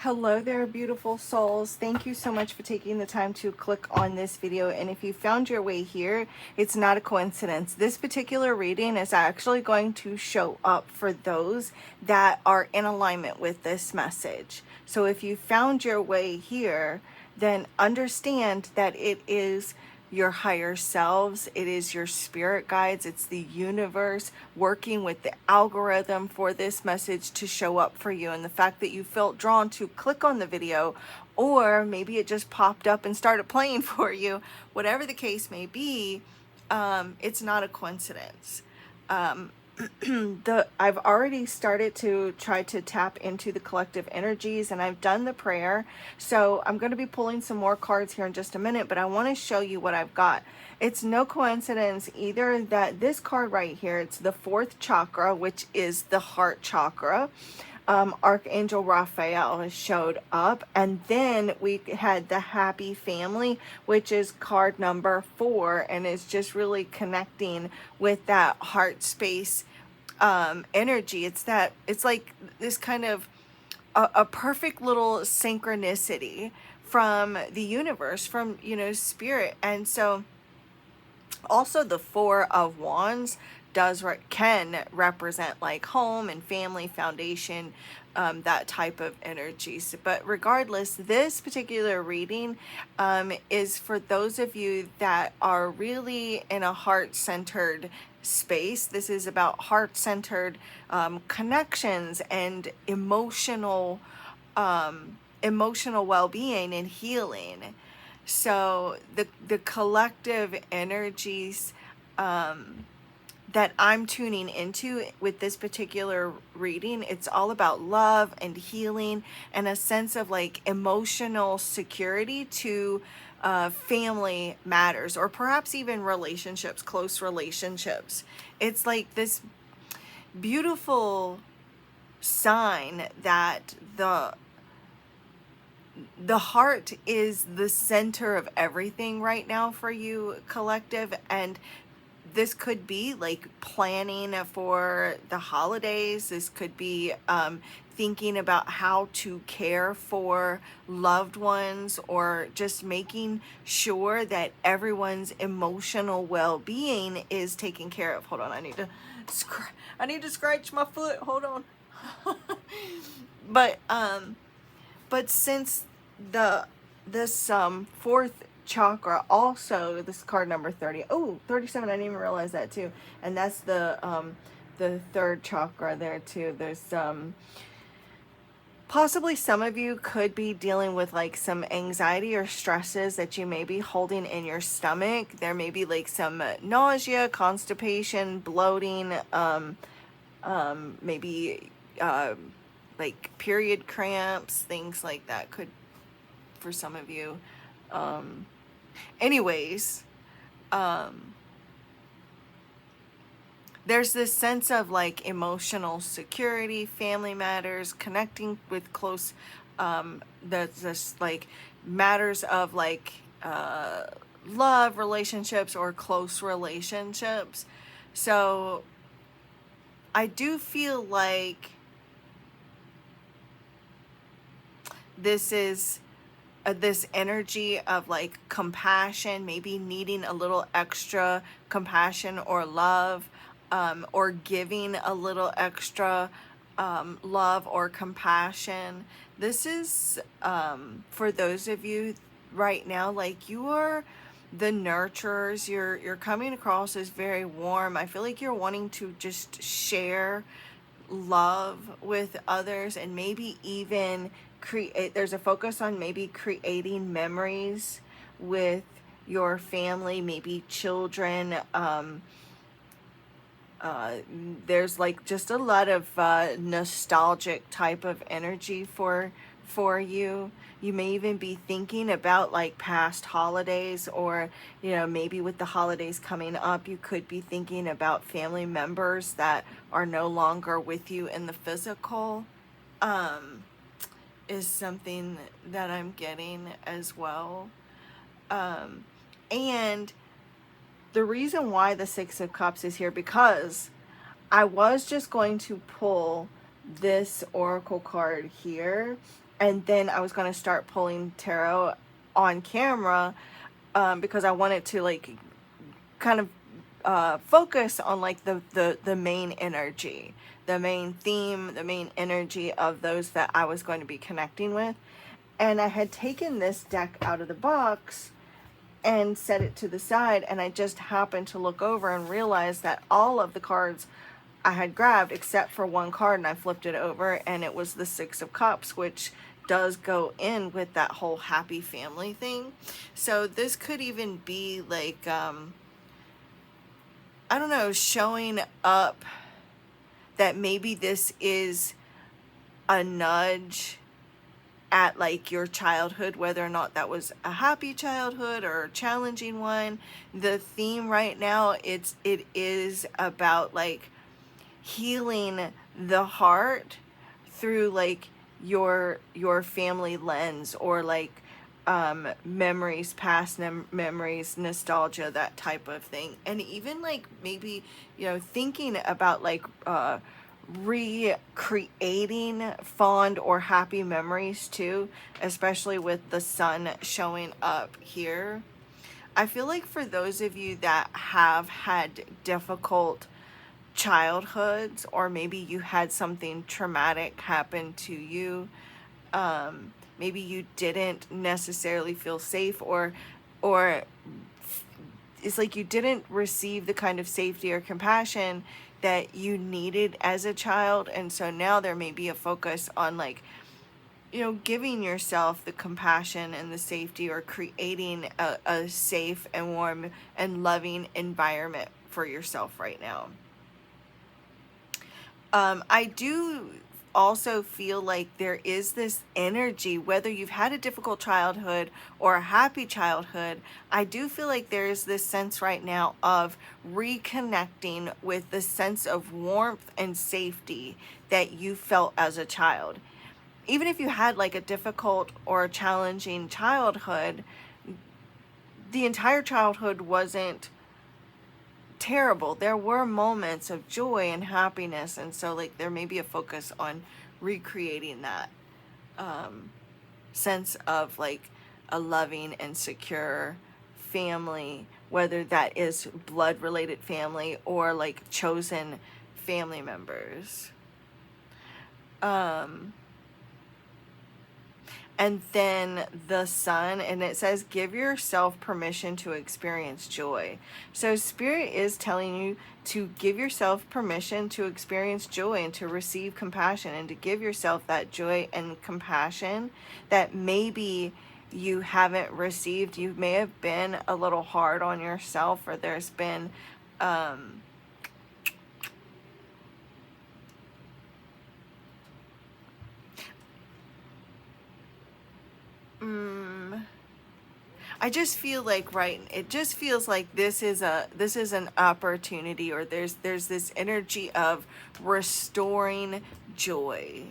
Hello there, beautiful souls. Thank you so much for taking the time to click on this video. And if you found your way here, it's not a coincidence. This particular reading is actually going to show up for those that are in alignment with this message. So if you found your way here, then understand that it is your higher selves, it is your spirit guides, it's the universe working with the algorithm for this message to show up for you. And the fact that you felt drawn to click on the video, or maybe it just popped up and started playing for you, whatever the case may be, it's not a coincidence. I've already started to try to tap into the collective energies, and I've done the prayer. So I'm going to be pulling some more cards here in just a minute, but I want to show you what I've got. It's no coincidence either that this card right here, it's the fourth chakra, which is the heart chakra. Archangel Raphael showed up, and then we had the happy family, which is card number 4, and is just really connecting with that heart space energy. It's like this kind of a perfect little synchronicity from the universe, from spirit. And so also the 4 of Wands can represent like home and family, foundation, that type of energies. But regardless, this particular reading is for those of you that are really in a heart-centered space. This is about heart-centered connections and emotional well-being and healing. So the collective energies that I'm tuning into with this particular reading, it's all about love and healing and a sense of like emotional security to family matters, or perhaps even relationships, close relationships. It's like this beautiful sign that the heart is the center of everything right now for you, collective. And this could be like planning for the holidays. This could be thinking about how to care for loved ones, or just making sure that everyone's emotional well-being is taken care of. Hold on, I need to scratch my foot. Hold on. But since this fourth chakra, also this card number 30, 37, I didn't even realize that too, and that's the third chakra there too. There's possibly some of you could be dealing with like some anxiety or stresses that you may be holding in your stomach. There may be like some nausea, constipation, bloating, maybe like period cramps, things like that could, for some of you. Anyways, there's this sense of like emotional security, family matters, connecting with close, that's just like matters of like love relationships or close relationships. So I do feel like this is this energy of like compassion, maybe needing a little extra compassion or love, or giving a little extra love or compassion. This is for those of you right now, like you are the nurturers. You're coming across as very warm. I feel like you're wanting to just share love with others, and maybe even there's a focus on maybe creating memories with your family, maybe children. There's like just a lot of nostalgic type of energy for you. You may even be thinking about like past holidays, or maybe with the holidays coming up, you could be thinking about family members that are no longer with you in the physical. Is something that I'm getting as well. And the reason why the Six of Cups is here, because I was just going to pull this oracle card here, and then I was going to start pulling tarot on camera, because I wanted to like kind of focus on like the main energy, the main theme, the main energy of those that I was going to be connecting with. And I had taken this deck out of the box and set it to the side, and I just happened to look over and realize that all of the cards I had grabbed except for one card, and I flipped it over and it was the Six of Cups, which does go in with that whole happy family thing. So this could even be like I don't know, showing up that maybe this is a nudge at like your childhood, whether or not that was a happy childhood or a challenging one. The theme right now, it is about like healing the heart through like your family lens, or like memories, past memories, nostalgia, that type of thing. And even like maybe, you know, thinking about like recreating fond or happy memories too, especially with the sun showing up here. I feel like for those of you that have had difficult childhoods, or maybe you had something traumatic happen to you, maybe you didn't necessarily feel safe, or it's like you didn't receive the kind of safety or compassion that you needed as a child. And so now there may be a focus on like, you know, giving yourself the compassion and the safety, or creating a safe and warm and loving environment for yourself right now. I do also feel like there is this energy, whether you've had a difficult childhood or a happy childhood, I do feel like there is this sense right now of reconnecting with the sense of warmth and safety that you felt as a child. Even if you had like a difficult or challenging childhood, the entire childhood wasn't terrible. There were moments of joy and happiness, and so like there may be a focus on recreating that sense of like a loving and secure family, whether that is blood related family or like chosen family members. And then the sun, and it says give yourself permission to experience joy. So spirit is telling you to give yourself permission to experience joy and to receive compassion, and to give yourself that joy and compassion that maybe you haven't received. You may have been a little hard on yourself, or there's been I just feel like, right, it just feels like this is an opportunity, or there's this energy of restoring joy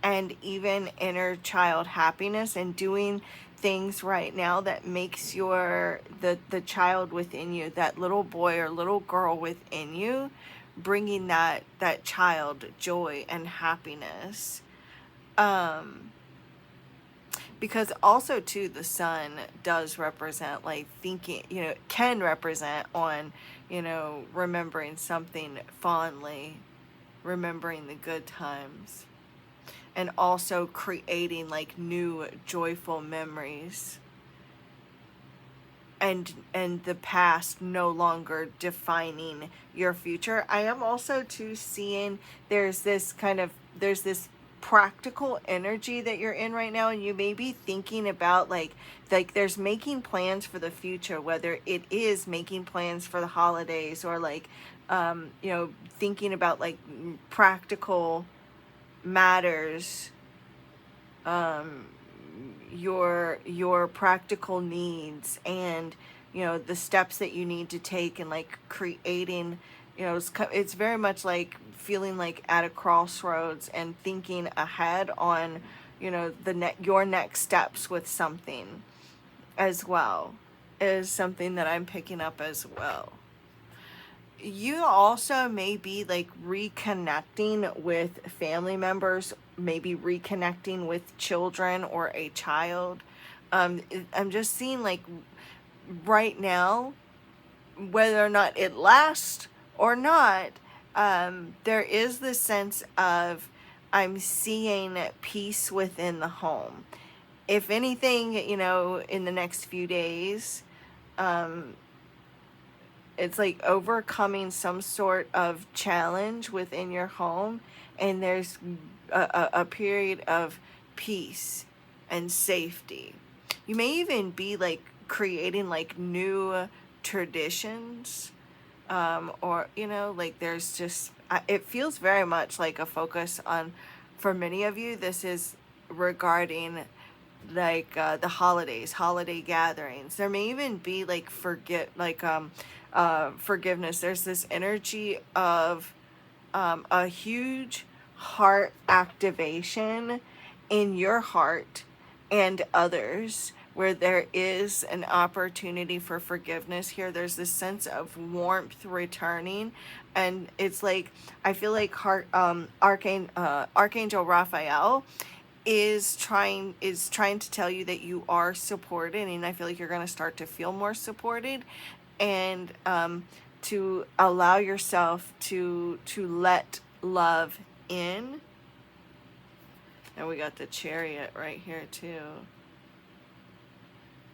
and even inner child happiness, and doing things right now that makes the child within you, that little boy or little girl within you, bringing that child joy and happiness. Because also too, the sun does represent like thinking, you know, can represent on, you know, remembering something fondly, remembering the good times, and also creating like new joyful memories, and the past no longer defining your future. I am also too seeing there's this practical energy that you're in right now, and you may be thinking about like there's making plans for the future, whether it is making plans for the holidays, or like you know, thinking about like practical matters, your practical needs, and you know, the steps that you need to take, and like creating, you know, it's very much like feeling like at a crossroads and thinking ahead on, you know, your next steps with something as well, is something that I'm picking up as well. You also may be like reconnecting with family members maybe reconnecting with children or a child. I'm just seeing like right now, whether or not it lasts or not, there is this sense of I'm seeing peace within the home. If anything, in the next few days, it's like overcoming some sort of challenge within your home, and there's a period of peace and safety. You may even be like creating like new traditions, or like there's just it feels very much like a focus on, for many of you, this is regarding like the holiday gatherings. There may even be like forgiveness. There's this energy of a huge heart activation in your heart and others, where there is an opportunity for forgiveness here. There's this sense of warmth returning, and it's like I feel like Archangel Raphael is trying to tell you that you are supported, and I feel like you're going to start to feel more supported, and to allow yourself to let love in. And we got the Chariot right here too,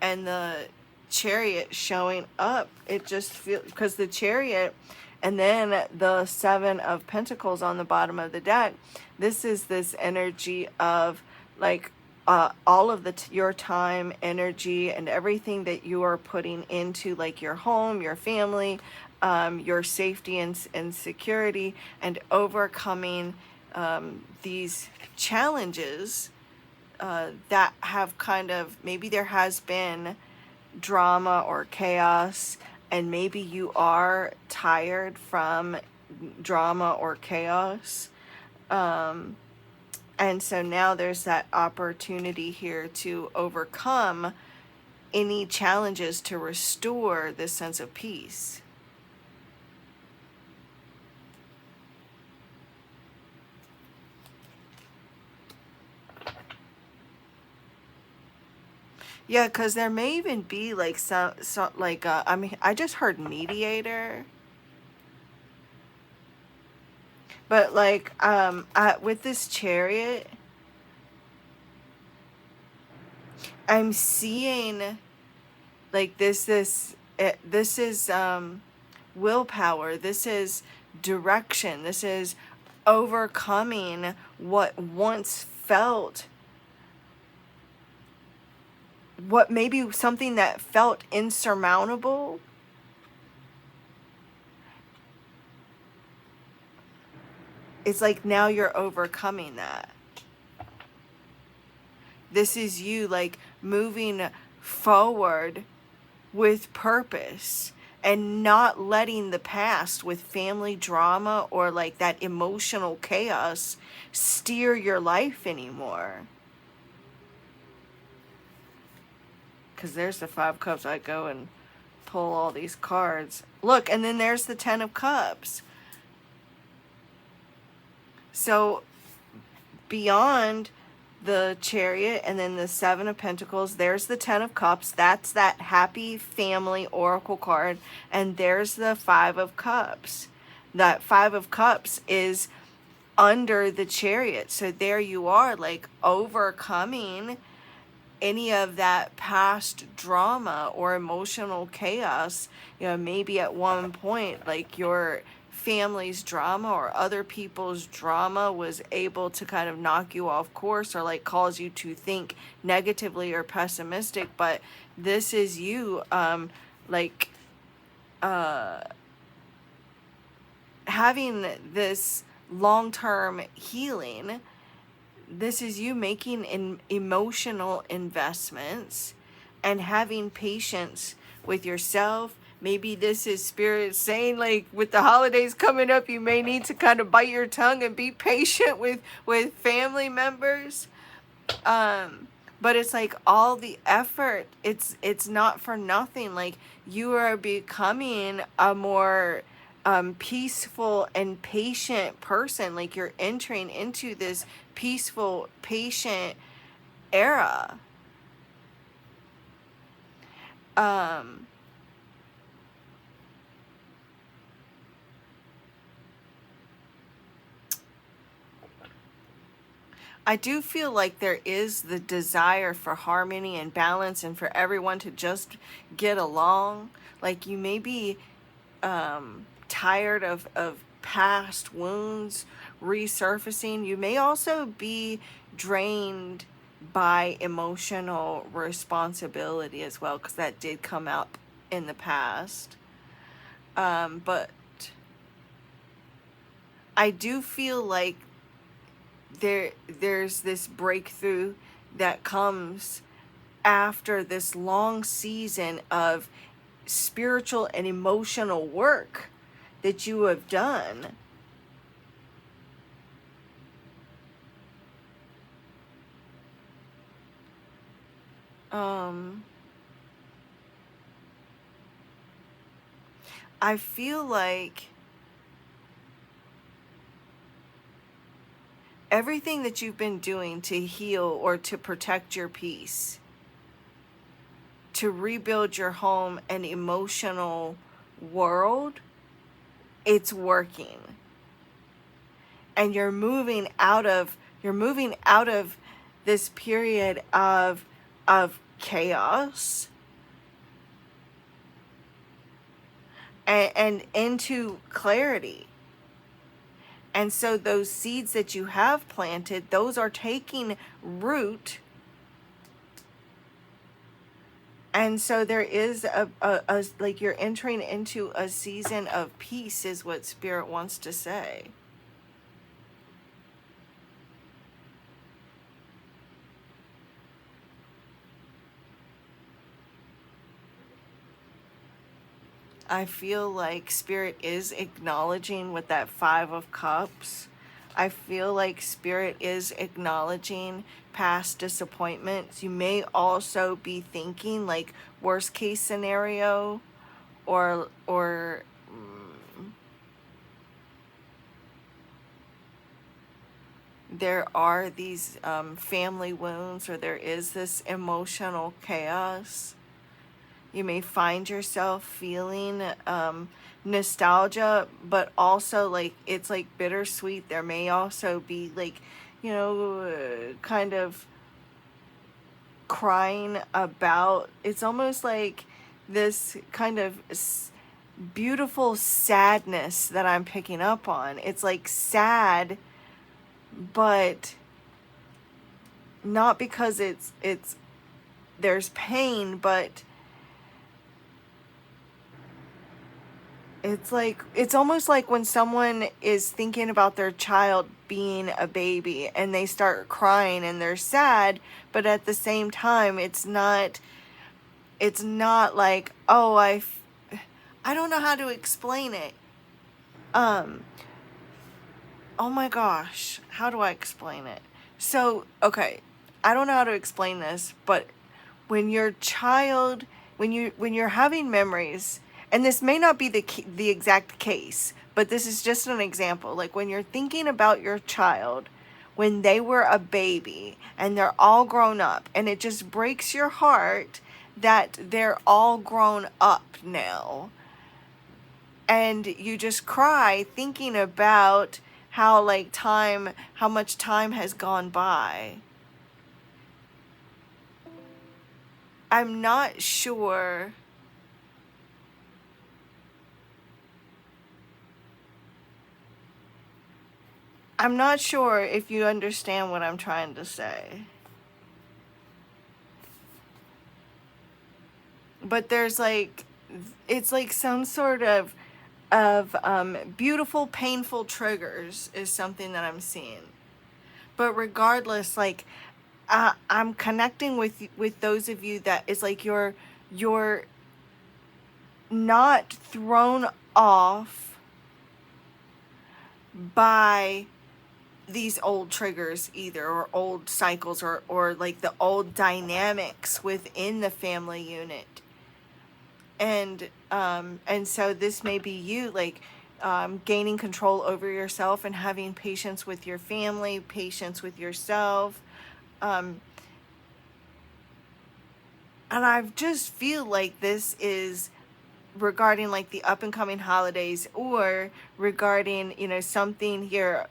and the Chariot showing up, it just feels, because the Chariot and then the Seven of Pentacles on the bottom of the deck, this is this energy of like all of your time, energy, and everything that you are putting into like your home, your family, your safety and security, and overcoming these challenges that have kind of, maybe there has been drama or chaos, and maybe you are tired from drama or chaos. And so now there's that opportunity here to overcome any challenges to restore this sense of peace. Yeah, because there may even be like some like I mean, I just heard mediator, but like with this Chariot, I'm seeing like this is willpower. This is direction. This is overcoming what once felt, what maybe something that felt insurmountable. It's like now you're overcoming that. This is you like moving forward with purpose, and not letting the past with family drama or like that emotional chaos steer your life anymore. Because there's the Five of Cups. I go and pull all these cards. Look, and then there's the Ten of Cups. So beyond the Chariot and then the Seven of Pentacles, there's the Ten of Cups. That's that happy family oracle card. And there's the Five of Cups. That Five of Cups is under the Chariot. So there you are, like overcoming any of that past drama or emotional chaos. Maybe at one point, like your family's drama or other people's drama was able to kind of knock you off course, or like cause you to think negatively or pessimistic. But this is you having this long-term healing. This is you making emotional investments and having patience with yourself. Maybe this is Spirit saying, like, with the holidays coming up, you may need to kind of bite your tongue and be patient with family members. But it's like all the effort, it's not for nothing. Like, you are becoming a more peaceful and patient person. Like you're entering into this peaceful, patient era. Um, I do feel like there is the desire for harmony and balance and for everyone to just get along. Like you may be tired of past wounds resurfacing. You may also be drained by emotional responsibility as well, because that did come up in the past. But I do feel like there's this breakthrough that comes after this long season of spiritual and emotional work that you have done. I feel like everything that you've been doing to heal or to protect your peace, to rebuild your home and emotional world, it's working. And you're moving out of this period of chaos and into clarity. And so those seeds that you have planted, those are taking root. And so there is a like you're entering into a season of peace is what Spirit wants to say. I feel like Spirit is acknowledging with that 5 of Cups. I feel like Spirit is acknowledging past disappointments. You may also be thinking like worst case scenario, or there are these family wounds, or there is this emotional chaos. You may find yourself feeling nostalgia, but also like it's like bittersweet. There may also be like, kind of crying about, it's almost like this kind of beautiful sadness that I'm picking up on. It's like sad, but not because it's there's pain, but it's almost like when someone is thinking about their child being a baby and they start crying and they're sad, but at the same time it's not like, oh, I don't know how to explain it. Oh my gosh, how do I explain it? So, okay, I don't know how to explain this, but when your child, when you're having memories, and this may not be the exact case, but this is just an example. Like when you're thinking about your child when they were a baby and they're all grown up, and it just breaks your heart that they're all grown up now. And you just cry thinking about how much time has gone by. I'm not sure if you understand what I'm trying to say. But there's it's like some sort of beautiful, painful triggers is something that I'm seeing. But regardless, I'm connecting with those of you that it's like you're not thrown off by these old triggers either, or old cycles, or like the old dynamics within the family unit. And so this may be you, like gaining control over yourself and having patience with your family, patience with yourself. Um, and I just feel like this is regarding like the up and coming holidays, or regarding, something here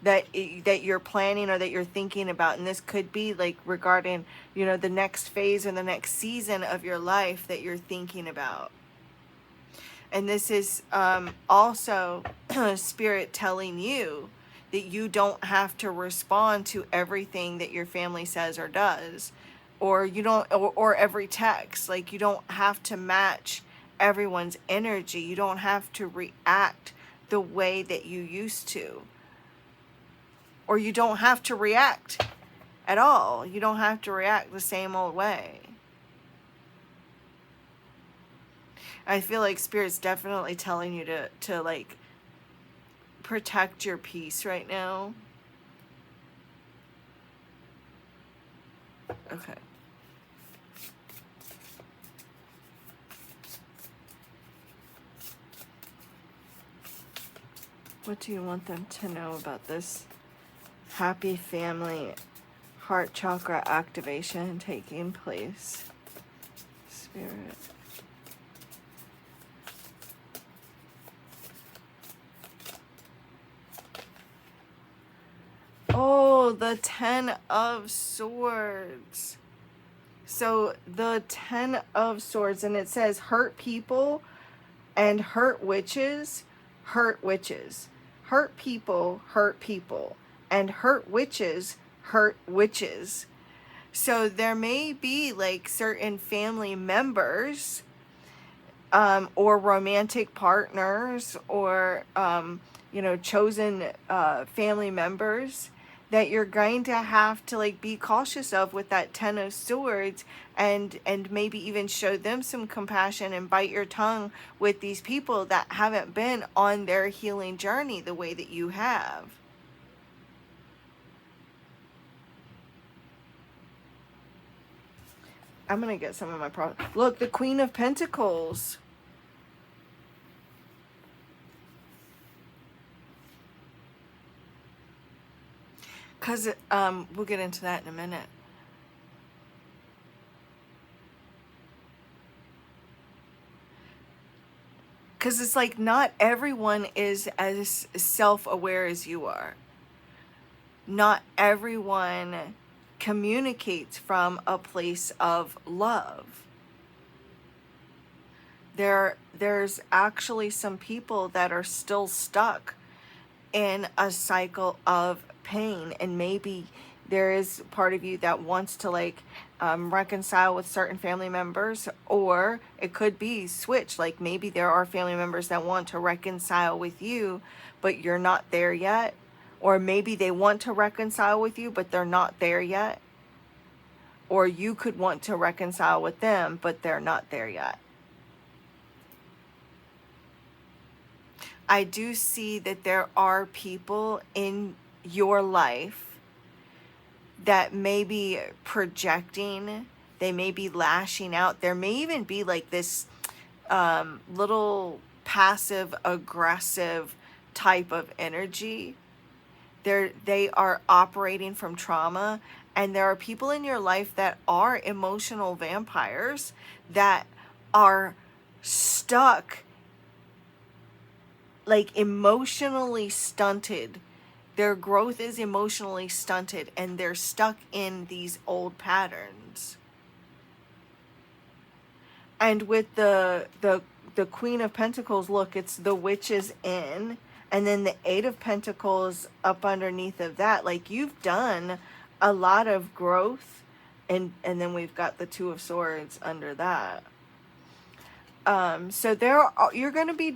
that you're planning or that you're thinking about. And this could be like regarding, the next phase or the next season of your life that you're thinking about. And this is also Spirit telling you that you don't have to respond to everything that your family says or does, or you don't, or every text. Like, you don't have to match everyone's energy. You don't have to react the way that you used to, or you don't have to react at all. You don't have to react the same old way. I feel like Spirit's definitely telling you to like protect your peace right now. Okay. What do you want them to know about this happy family heart chakra activation taking place? Spirit. Oh, the 10 of Swords. So the 10 of Swords, and it says hurt people and hurt witches, hurt witches. Hurt people, and hurt witches, hurt witches. So there may be like certain family members, or romantic partners, or chosen family members that you're going to have to like be cautious of with that 10 of Swords, and maybe even show them some compassion and bite your tongue with these people that haven't been on their healing journey the way that you have. I'm gonna get some of my problems. Look, the Queen of Pentacles. Because we'll get into that in a minute. Because it's like not everyone is as self-aware as you are. Not everyone communicates from a place of love. There's actually some people that are still stuck in a cycle of pain, and maybe there is part of you that wants to like reconcile with certain family members, or it could be switch. Like maybe there are family members that want to reconcile with you, but you're not there yet. Or maybe they want to reconcile with you, but they're not there yet. Or you could want to reconcile with them, but they're not there yet. I do see that there are people in your life that may be projecting, they may be lashing out. There may even be like this little passive aggressive type of energy. They are operating from trauma, and there are people in your life that are emotional vampires that are stuck, like emotionally stunted. Their growth is emotionally stunted, and they're stuck in these old patterns. And with the Queen of Pentacles, look, it's the Witch's Inn, and then the 8 of Pentacles up underneath of that. Like, you've done a lot of growth, and then we've got the 2 of Swords under that. So you're going to be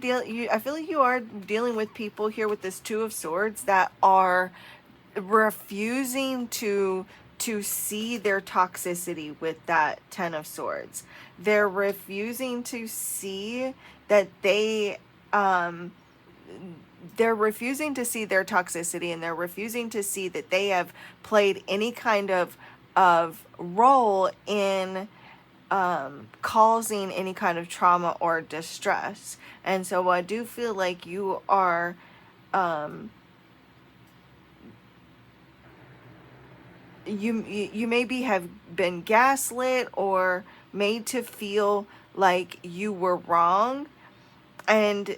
I feel like you are dealing with people here with this 2 of Swords that are refusing to see their toxicity with that 10 of Swords. They're refusing to see that they're refusing to see their toxicity, and they're refusing to see that they have played any kind of role in causing any kind of trauma or distress. And so I do feel like you are, you maybe have been gaslit or made to feel like you were wrong, and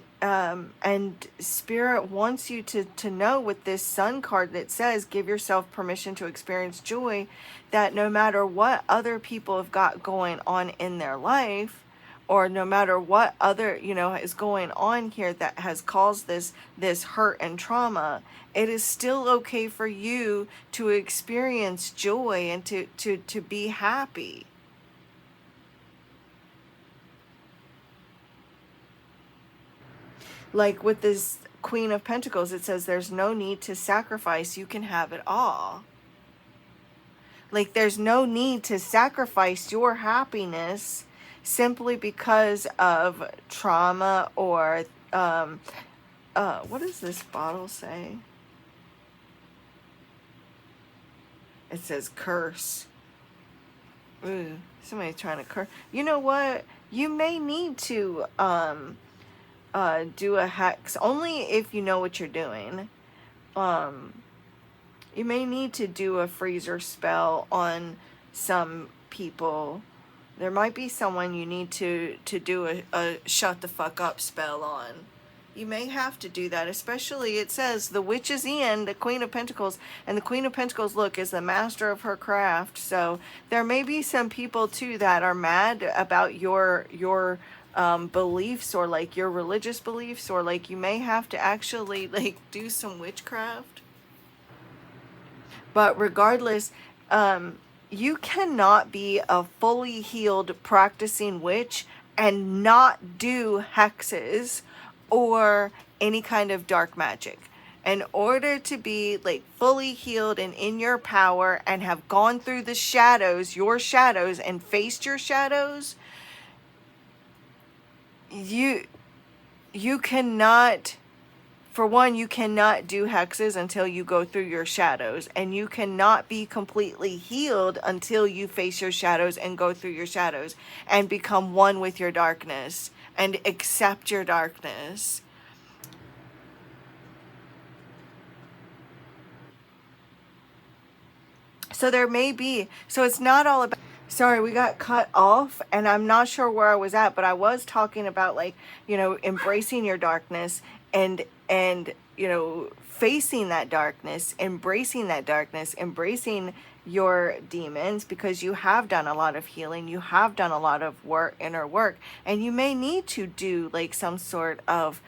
Spirit wants you to know with this Sun card that says give yourself permission to experience joy, that no matter what other people have got going on in their life, or no matter what other, is going on here that has caused this hurt and trauma, it is still okay for you to experience joy and to be happy. Like with this Queen of Pentacles, it says there's no need to sacrifice. You can have it all. Like there's no need to sacrifice your happiness simply because of trauma or, what does this bottle say? It says curse. Ooh, somebody's trying to curse. You know what? You may need to, do a hex only if you know what you're doing. You may need to do a freezer spell on some people. There might be someone you need to do a shut the fuck up spell on. You may have to do that, especially it says the witch is in, the Queen of Pentacles, and the Queen of Pentacles, look, is the master of her craft. So there may be some people too that are mad about your beliefs, or like your religious beliefs, or like you may have to actually like do some witchcraft. But regardless, you cannot be a fully healed practicing witch and not do hexes or any kind of dark magic. In order to be like fully healed and in your power and have gone through the shadows, your shadows, and faced your shadows, you cannot, for one, you cannot do hexes until you go through your shadows, and you cannot be completely healed until you face your shadows and go through your shadows and become one with your darkness and accept your darkness. So there may be, so it's not all about, sorry, we got cut off and I'm not sure where I was at, but I was talking about like, embracing your darkness and facing that darkness, embracing that darkness, embracing your demons, because you have done a lot of healing, you have done a lot of work, inner work, and you may need to do like some sort of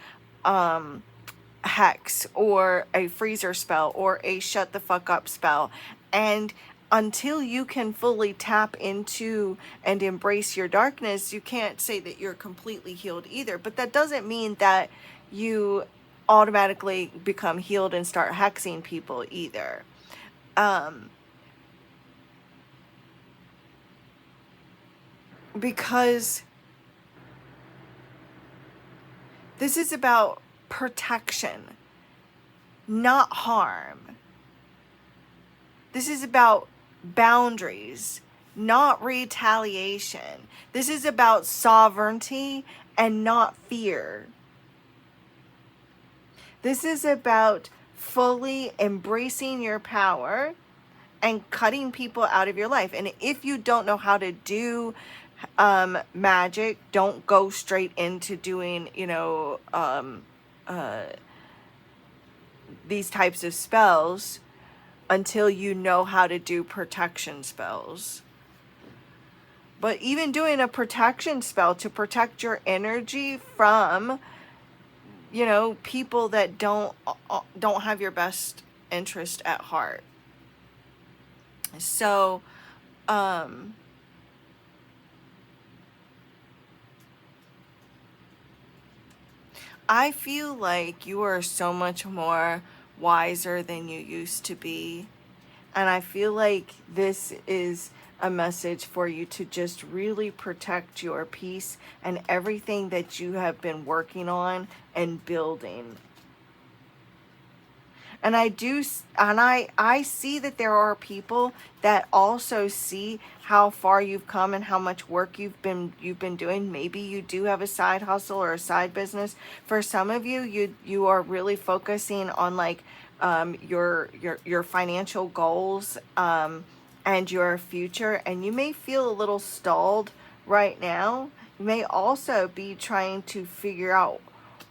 hex or a freezer spell or a shut the fuck up spell. And until you can fully tap into and embrace your darkness, you can't say that you're completely healed either. But that doesn't mean that you automatically become healed and start hexing people either. Because this is about protection, not harm. This is about boundaries, not retaliation. This is about sovereignty and not fear. This is about fully embracing your power and cutting people out of your life. And if you don't know how to do magic, don't go straight into doing, these types of spells until you know how to do protection spells. But even doing a protection spell to protect your energy from, people that don't have your best interest at heart. So, I feel like you are so much more wiser than you used to be. And I feel like this is a message for you to just really protect your peace and everything that you have been working on and building. And I see that there are people that also see how far you've come and how much work you've been doing. Maybe you do have a side hustle or a side business. For some of you, you are really focusing on like your financial goals and your future, and you may feel a little stalled right now. You may also be trying to figure out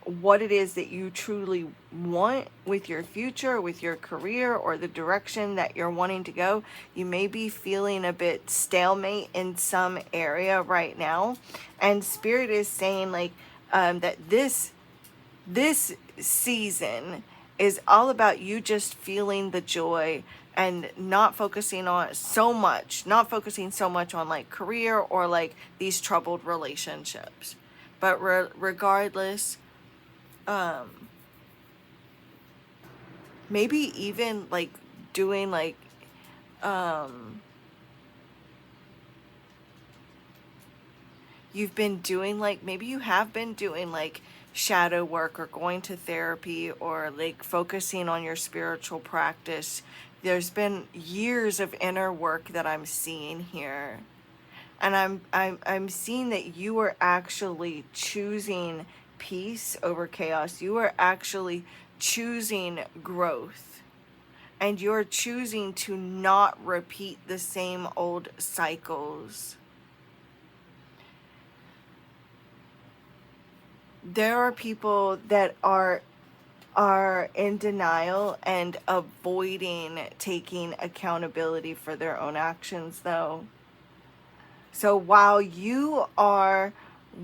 what it is that you truly want with your future, with your career, or the direction that you're wanting to go. You may be feeling a bit stalemate in some area right now. And Spirit is saying like that this season is all about you just feeling the joy and not focusing so much on like career or like these troubled relationships. But regardless, maybe even like doing like you've been doing like, maybe you have been doing like shadow work or going to therapy or like focusing on your spiritual practice. There's been years of inner work that I'm seeing here. And I'm seeing that you are actually choosing peace over chaos. You are actually choosing growth. And you're choosing to not repeat the same old cycles. There are people that are in denial and avoiding taking accountability for their own actions though. So while you are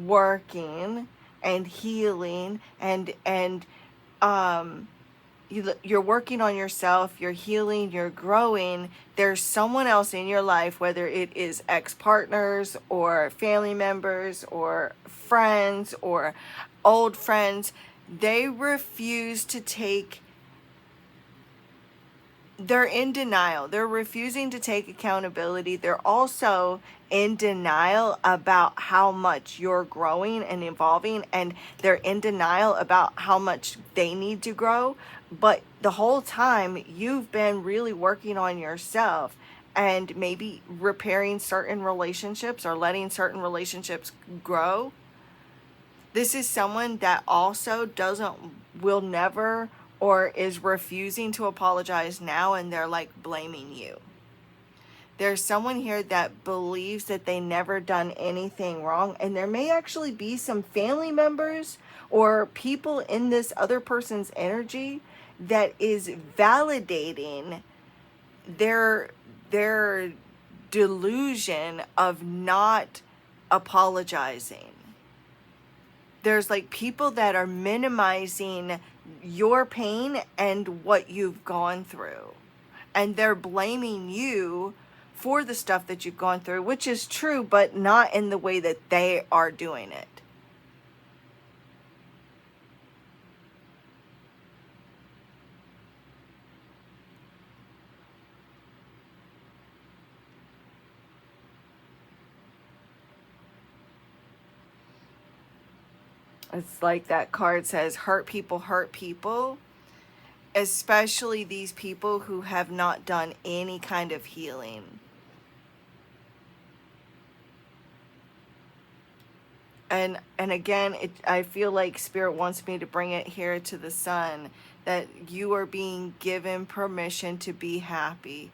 working and healing and you're working on yourself, you're healing, you're growing, there's someone else in your life, whether it is ex-partners or family members or friends or old friends, they refuse to take, they're in denial. They're refusing to take accountability. They're also in denial about how much you're growing and evolving, and they're in denial about how much they need to grow. But the whole time you've been really working on yourself and maybe repairing certain relationships or letting certain relationships grow. This is someone that also will never, or is refusing to apologize now, and they're like blaming you. There's someone here that believes that they never done anything wrong, and there may actually be some family members or people in this other person's energy that is validating their delusion of not apologizing. There's like people that are minimizing your pain and what you've gone through. And they're blaming you for the stuff that you've gone through, which is true, but not in the way that they are doing it. It's like that card says, hurt people, especially these people who have not done any kind of healing. And again, I feel like Spirit wants me to bring it here to the sun, that you are being given permission to be happy.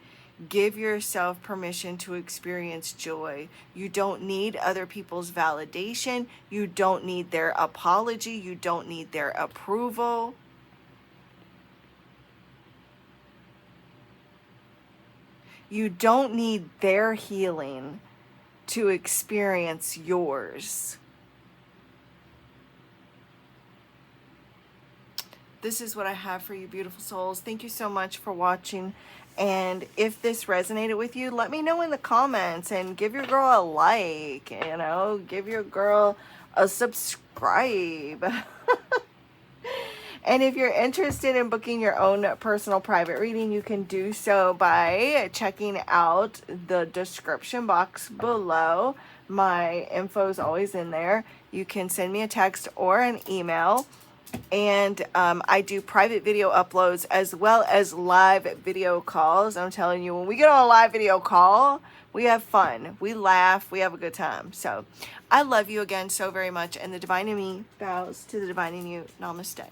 Give yourself permission to experience joy. You don't need other people's validation. You don't need their apology. You don't need their approval. You don't need their healing to experience yours. This is what I have for you, beautiful souls. Thank you so much for watching. And if this resonated with you, let me know in the comments and give your girl a like, give your girl a subscribe. And if you're interested in booking your own personal private reading, you can do so by checking out the description box below. My info is always in there. You can send me a text or an email. And I do private video uploads as well as live video calls. I'm telling you, when we get on a live video call, we have fun, we laugh, we have a good time. So I love you again so very much, and the divine in me bows to the divine in you. Namaste.